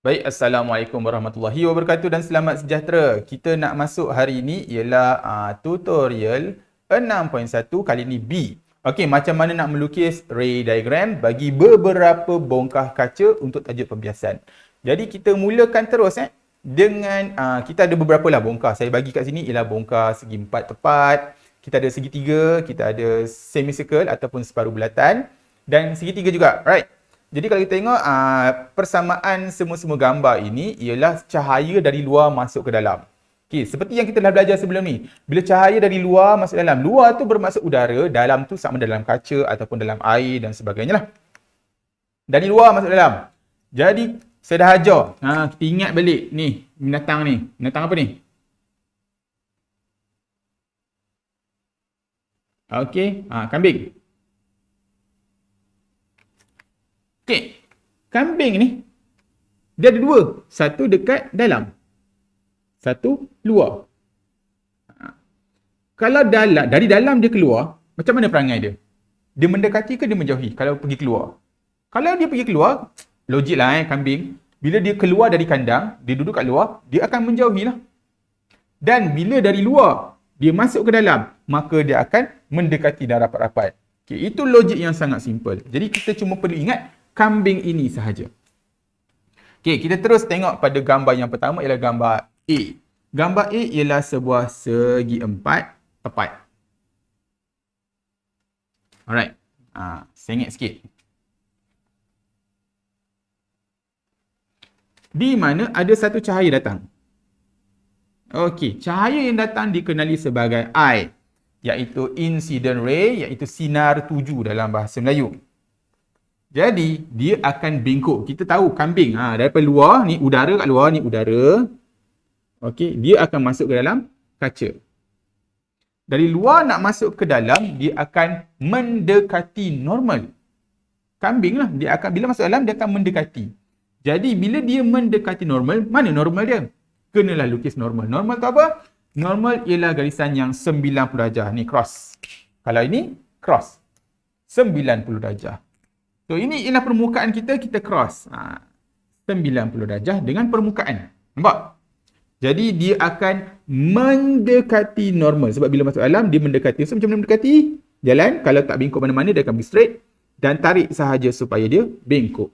Baik, Assalamualaikum warahmatullahi wabarakatuh dan selamat sejahtera. Kita nak masuk hari ini ialah tutorial 6.1 kali ini B. Okey, macam mana nak melukis ray diagram bagi beberapa bongkah kaca untuk tajuk pembiasan. Jadi kita mulakan terus dengan kita ada beberapa lah bongkah. Saya bagi kat sini ialah bongkah segi empat tepat. Kita ada segitiga, kita ada semicircle ataupun separuh bulatan dan segitiga juga. Right. Jadi kalau kita tengok persamaan semua-semua gambar ini ialah cahaya dari luar masuk ke dalam. Okey, seperti yang kita dah belajar sebelum ni. Bila cahaya dari luar masuk dalam, luar tu bermaksud udara, dalam tu sama dalam kaca ataupun dalam air dan sebagainya lah. Dari luar masuk dalam. Jadi saya dah ajar. Kita ingat balik ni, binatang ni. Binatang apa ni? Okey, kambing. Okey, kambing ni dia ada dua. Satu dekat dalam, satu luar. Kalau dari dalam dia keluar, macam mana perangai dia? Dia mendekati ke dia menjauhi kalau pergi keluar? Kalau dia pergi keluar, logik lah kambing. Bila dia keluar dari kandang, dia duduk kat luar, dia akan menjauhi lah. Dan bila dari luar, dia masuk ke dalam, maka dia akan mendekati dan rapat-rapat. Okay, itu logik yang sangat simple. Jadi kita cuma perlu ingat kambing ini sahaja. Okey, kita terus tengok pada gambar yang pertama ialah gambar A. Gambar A ialah sebuah segi empat tepat. Alright. Sengit sikit. Di mana ada satu cahaya datang. Okey, cahaya yang datang dikenali sebagai I, iaitu incident ray, iaitu sinar tuju dalam bahasa Melayu. Jadi, dia akan bengkok. Kita tahu kambing, daripada luar, ni udara kat luar, ni udara. Okey, dia akan masuk ke dalam kaca. Dari luar nak masuk ke dalam, dia akan mendekati normal. Kambing lah, dia akan bila masuk dalam, dia akan mendekati. Jadi, bila dia mendekati normal, mana normal dia? Kenalah lukis normal. Normal tu apa? Normal ialah garisan yang 90 darjah. Ni cross. Kalau ini, cross. 90 darjah. So, ini ialah permukaan kita cross. 90 darjah dengan permukaan. Nampak? Jadi, dia akan mendekati normal. Sebab bila masuk dalam, dia mendekati. So, macam mana mendekati? Jalan. Kalau tak bengkok mana-mana, dia akan pergi straight. Dan tarik sahaja supaya dia bengkok.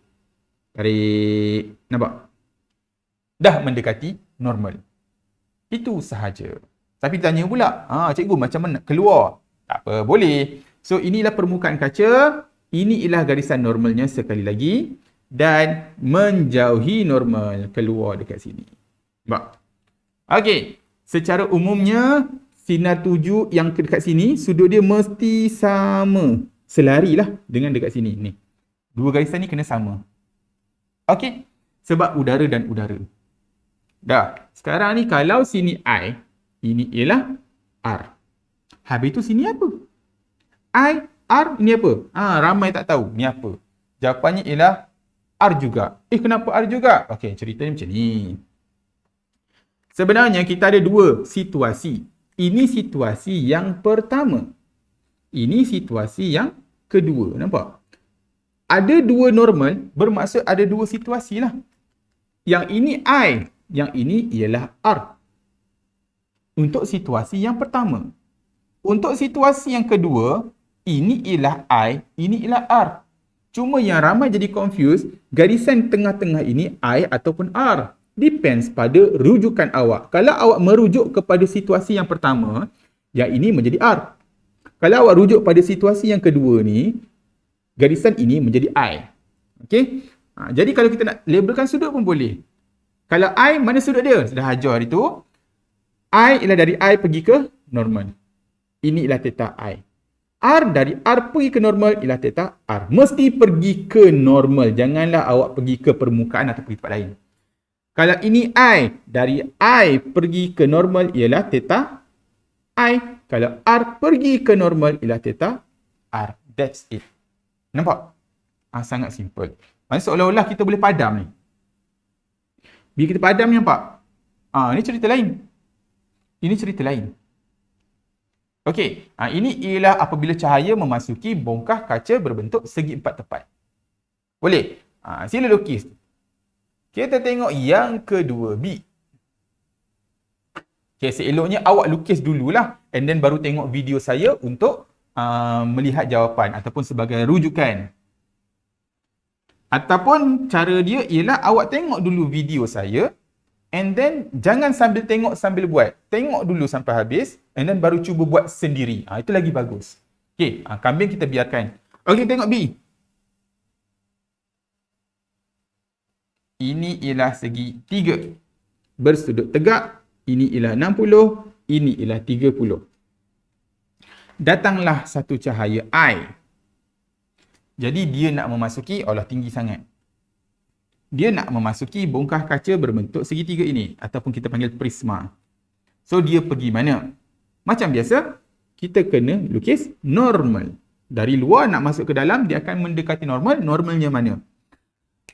Tarik. Nampak? Dah mendekati normal. Itu sahaja. Tapi tanya pula, cikgu macam mana nak keluar? Tak apa, boleh. So, inilah permukaan kaca. Ini ialah garisan normalnya sekali lagi. Dan menjauhi normal keluar dekat sini. Nampak? Okey. Secara umumnya, sinar tuju yang dekat sini, sudut dia mesti sama. Selarilah dengan dekat sini. Ni. Dua garisan ni kena sama. Okey. Sebab udara dan udara. Dah. Sekarang ni kalau sini I, ini ialah R. Habis tu sini apa? I, R, ini apa? Ramai tak tahu. Ni apa? Jawapannya ialah R juga. Kenapa R juga? Okey, ceritanya macam ni. Sebenarnya kita ada dua situasi. Ini situasi yang pertama. Ini situasi yang kedua. Nampak? Ada dua normal, bermaksud ada dua situasi lah. Yang ini I, yang ini ialah R. Untuk situasi yang pertama. Untuk situasi yang kedua, ini ialah I, ini ialah R. Cuma yang ramai jadi confused, garisan tengah-tengah ini I ataupun R. Depends pada rujukan awak. Kalau awak merujuk kepada situasi yang pertama, yang ini menjadi R. Kalau awak rujuk pada situasi yang kedua ni, garisan ini menjadi I. Okey? Jadi kalau kita nak labelkan sudut pun boleh. Kalau I, mana sudut dia? Sudah ajar hari tu. I ialah dari I pergi ke normal. Ini ialah theta I. R dari R pergi ke normal ialah theta R. Mesti pergi ke normal. Janganlah awak pergi ke permukaan atau pergi tempat lain. Kalau ini I, dari I pergi ke normal ialah theta I. Kalau R pergi ke normal ialah theta R. That's it. Nampak? Sangat simple. Maksudnya seolah-olah kita boleh padam ni. Bila kita padam ni nampak? Ini cerita lain. Ini cerita lain. Okey, ini ialah apabila cahaya memasuki bongkah kaca berbentuk segi empat tepat. Boleh? Sila lukis. Kita tengok yang kedua, B. Okay, seeloknya awak lukis dululah and then baru tengok video saya untuk melihat jawapan ataupun sebagai rujukan. Ataupun cara dia ialah awak tengok dulu video saya and then jangan sambil tengok sambil buat. Tengok dulu sampai habis and then baru cuba buat sendiri. Itu lagi bagus. Okey, kambing kita biarkan. Okey, tengok B. Ini ialah segi 3. Bersudut tegak. Ini ialah 60. Ini ialah 30. Datanglah satu cahaya I. Jadi dia nak memasuki, Allah tinggi sangat. Dia nak memasuki bongkah kaca berbentuk segitiga ini. Ataupun kita panggil prisma. So dia pergi mana? Macam biasa, kita kena lukis normal. Dari luar nak masuk ke dalam, dia akan mendekati normal. Normalnya mana?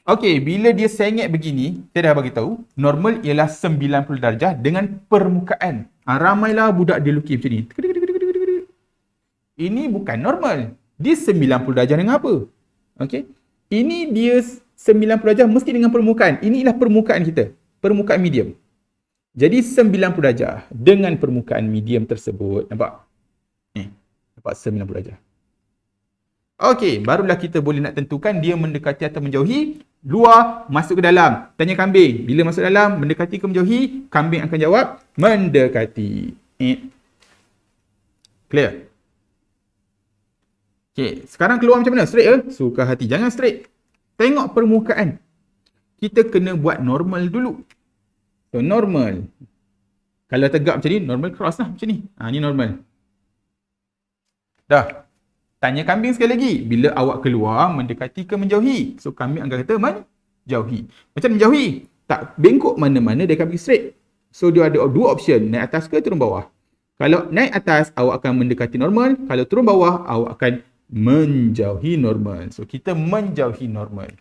Okey, bila dia sengit begini, saya dah bagi tahu, normal ialah 90 darjah dengan permukaan. Ramailah budak dia lukis macam ni. Ini bukan normal. Dia 90 darjah dengan apa? Okey. Ini dia 90 darjah mesti dengan permukaan. Inilah permukaan kita. Permukaan medium. Jadi 90 darjah dengan permukaan medium tersebut. Nampak? Ni. Nampak 90 darjah. Okey, barulah kita boleh nak tentukan dia mendekati atau menjauhi. Luar, masuk ke dalam. Tanya kambing. Bila masuk dalam, mendekati ke menjauhi? Kambing akan jawab, mendekati. Clear? Okey, sekarang keluar macam mana? Straight ke? Suka hati. Jangan straight. Tengok permukaan. Kita kena buat normal dulu. So, normal. Kalau tegak macam ni, normal cross lah. Macam ni. Ni normal. Dah. Tanya kambing sekali lagi. Bila awak keluar, mendekati ke menjauhi? So, kambing akan kata menjauhi. Macam menjauhi? Tak bengkok mana-mana, dia akan pergi straight. So, dia ada dua option. Naik atas ke turun bawah? Kalau naik atas, awak akan mendekati normal. Kalau turun bawah, awak akan menjauhi normal. So, kita menjauhi normal.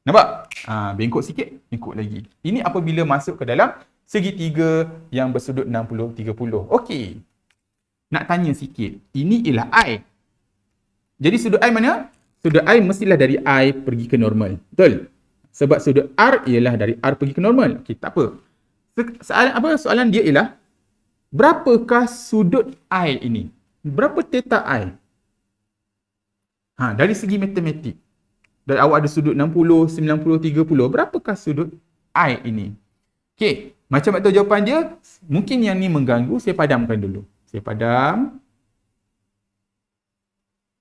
Nampak? Bengkok sikit, bengkok lagi. Ini apabila masuk ke dalam segitiga yang bersudut 60-30. Okey. Nak tanya sikit. Ini ialah I. Jadi sudut I mana? Sudut I mestilah dari I pergi ke normal. Betul? Sebab sudut R ialah dari R pergi ke normal. Okey, tak apa. Soalan dia ialah, berapakah sudut I ini? Berapa theta I? Dari segi matematik. Dan awak ada sudut 60, 90, 30. Berapakah sudut I ini? Okey, macam tak tahu jawapan dia, mungkin yang ni mengganggu, saya padamkan dulu. Saya padam.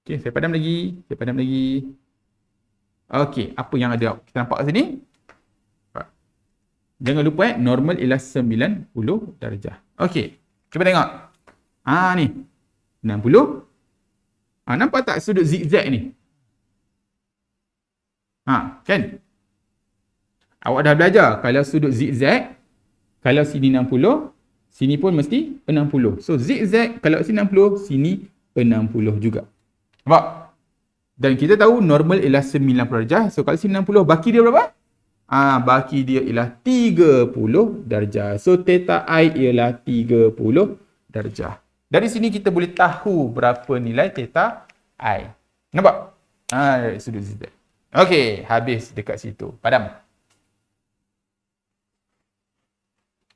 Okey, saya padam lagi. Saya padam lagi. Okey, apa yang ada? Kita nampak kat sini. Jangan lupa normal ialah 90 darjah. Okey, cuba tengok. Ni. 60. Nampak tak sudut zigzag ni? Kan? Awak dah belajar. Kalau sudut zigzag, kalau sini 60, sini pun mesti 60. So, zigzag, kalau sini 60, sini 60 juga. Nampak? Dan kita tahu normal ialah 90 darjah. So, kalau sini 60, baki dia berapa? Baki dia ialah 30 darjah. So, theta I ialah 30 darjah. Dari sini kita boleh tahu berapa nilai theta I. Nampak? Sudut zigzag. Okey, habis dekat situ. Padam.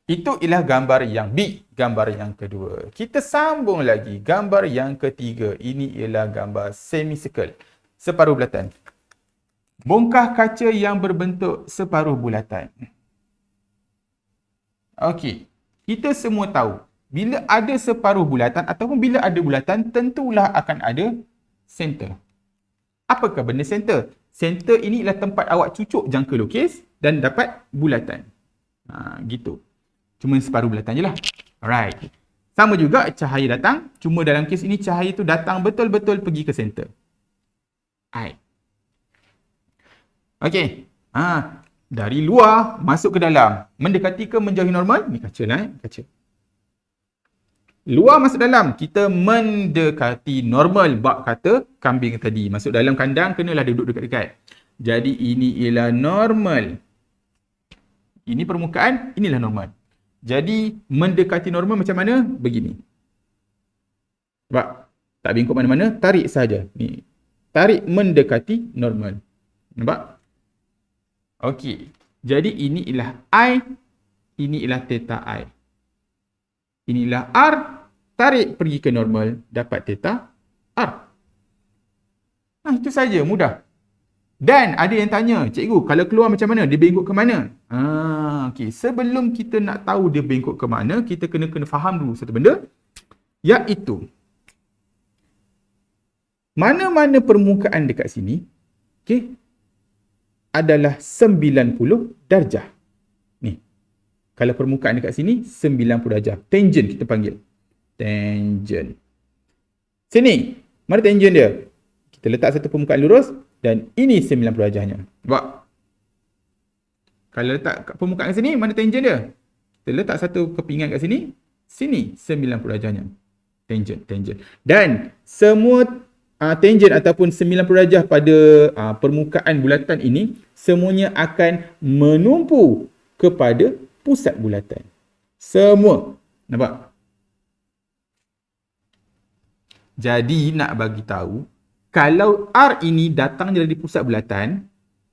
Itu ialah gambar yang B, gambar yang kedua. Kita sambung lagi. Gambar yang ketiga. Ini ialah gambar semicircle. Separuh bulatan. Bongkah kaca yang berbentuk separuh bulatan. Okey. Kita semua tahu, bila ada separuh bulatan ataupun bila ada bulatan, tentulah akan ada center. Apakah benda center? Center ini ialah tempat awak cucuk jangka lukis dan dapat bulatan. Gitu. Cuma separuh bulatan je lah. Alright. Sama juga cahaya datang. Cuma dalam kes ini cahaya tu datang betul-betul pergi ke center. Alright. Okey. Dari luar masuk ke dalam. Mendekati ke menjauhi normal? Ni kaca lah. Kaca. Luar masuk dalam. Kita mendekati normal. Bab kata kambing tadi. Masuk dalam kandang, kenalah duduk dekat-dekat. Jadi ini ialah normal. Ini permukaan, inilah normal. Jadi mendekati normal macam mana? Begini. Sebab tak bengkok mana-mana, tarik saja. Ni. Tarik mendekati normal. Nampak? Okey. Jadi ini ialah I, ini ialah theta I. Inilah R, tarik pergi ke normal, dapat theta R. Nah, itu saja, mudah. Dan ada yang tanya, cikgu, kalau keluar macam mana? Dia bengkok ke mana? Okay. Sebelum kita nak tahu dia bengkok ke mana, kita kena faham dulu satu benda, iaitu mana-mana permukaan dekat sini, okay, adalah 90 darjah. Ni. Kalau permukaan dekat sini, 90 darjah. Tangent kita panggil. Tangent. Sini, mana tangent dia? Kita letak satu permukaan lurus dan ini 90 darjahnya. Nampak? Kalau letak kat permukaan kat sini, mana tangent dia? Kita letak satu kepingan kat sini, sini 90 darjahnya. Tangent. Dan semua tangent ataupun 90 darjah pada permukaan bulatan ini, semuanya akan menumpu kepada pusat bulatan. Semua. Nampak? Jadi nak bagi tahu, kalau R ini datang dari pusat bulatan,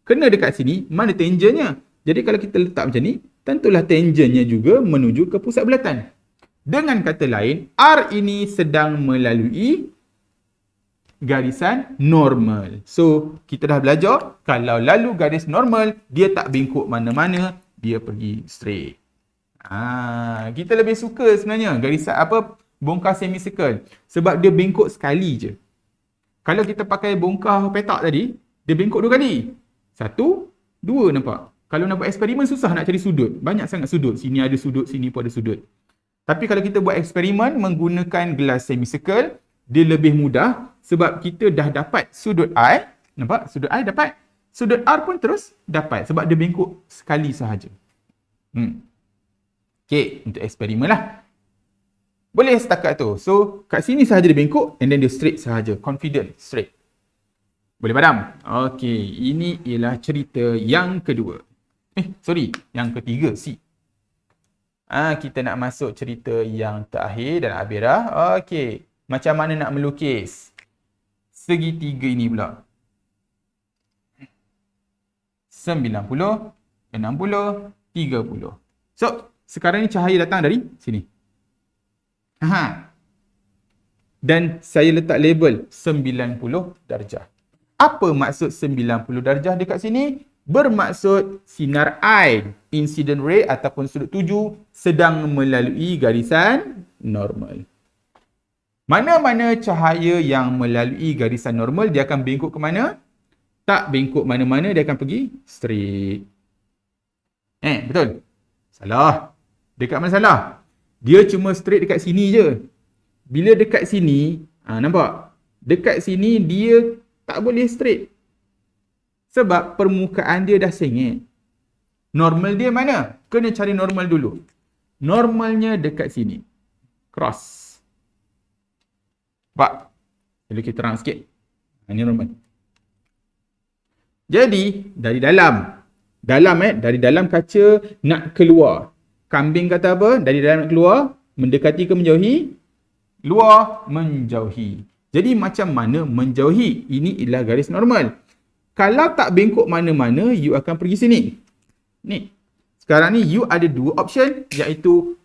kena dekat sini, mana tangentnya? Jadi kalau kita letak macam ni, tentulah tangentnya juga menuju ke pusat bulatan. Dengan kata lain, R ini sedang melalui garisan normal. So, kita dah belajar, kalau lalu garis normal, dia tak bengkok mana-mana, dia pergi straight. Kita lebih suka sebenarnya garisan bongkar semicircle. Sebab dia bengkok sekali je. Kalau kita pakai bongkar petak tadi, dia bengkok 2 kali. 1, 2, nampak? Kalau nak buat eksperimen, susah nak cari sudut. Banyak sangat sudut. Sini ada sudut, sini pun ada sudut. Tapi kalau kita buat eksperimen menggunakan gelas semicircle, dia lebih mudah sebab kita dah dapat sudut I. Nampak? Sudut I dapat. Sudut R pun terus dapat sebab dia bengkok sekali sahaja. Okay, untuk eksperimen lah. Boleh setakat tu. So, kat sini sahaja dia bengkok and then dia straight sahaja. Confident, straight. Boleh padam? Okay, ini ialah cerita yang kedua. Yang ketiga, C. Kita nak masuk cerita yang terakhir dan Abirah. Okay, macam mana nak melukis segitiga ini pula? 90, 60, 30. So, sekarang ni cahaya datang dari sini. Dan saya letak label 90 darjah. Apa maksud 90 darjah dekat sini? Bermaksud sinar I, incident ray ataupun sudut tuju sedang melalui garisan normal. Mana-mana cahaya yang melalui garisan normal, dia akan bengkok ke mana? Tak bengkok mana-mana, dia akan pergi straight. Betul? Salah. Dekat mana salah? Dia cuma straight dekat sini je. Bila dekat sini, nampak? Dekat sini dia tak boleh straight. Sebab permukaan dia dah sengit. Normal dia mana? Kena cari normal dulu. Normalnya dekat sini. Cross. Nampak? Jadi kita terang sikit. Ini normal. Jadi, dari dalam. Dari dalam kaca nak keluar. Kambing kata apa? Dari dalam nak keluar, mendekati ke menjauhi? Luar, menjauhi. Jadi macam mana menjauhi? Ini ialah garis normal. Kalau tak bengkok mana-mana, you akan pergi sini. Ni. Sekarang ni you ada 2 option, iaitu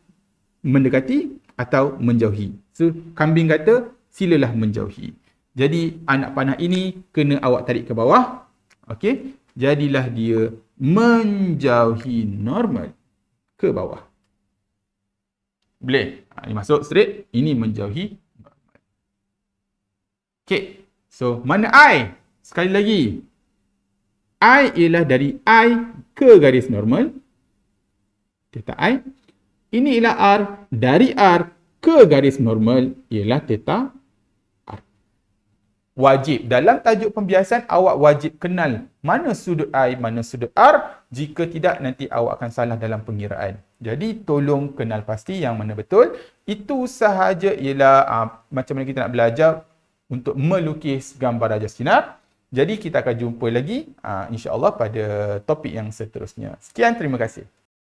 mendekati atau menjauhi. So, kambing kata, silalah menjauhi. Jadi, anak panah ini kena awak tarik ke bawah. Okey. Jadilah dia menjauhi normal ke bawah. Boleh. Ini masuk straight. Ini menjauhi normal. Okay. So, mana I? Sekali lagi. I ialah dari I ke garis normal. Theta I. Ini ialah R. Dari R ke garis normal ialah theta R. Wajib. Dalam tajuk pembiasan, awak wajib kenal mana sudut I, mana sudut R. Jika tidak, nanti awak akan salah dalam pengiraan. Jadi, tolong kenal pasti yang mana betul. Itu sahaja ialah macam mana kita nak belajar untuk melukis gambar raja sinar. Jadi, kita akan jumpa lagi insya-Allah pada topik yang seterusnya. Sekian, terima kasih.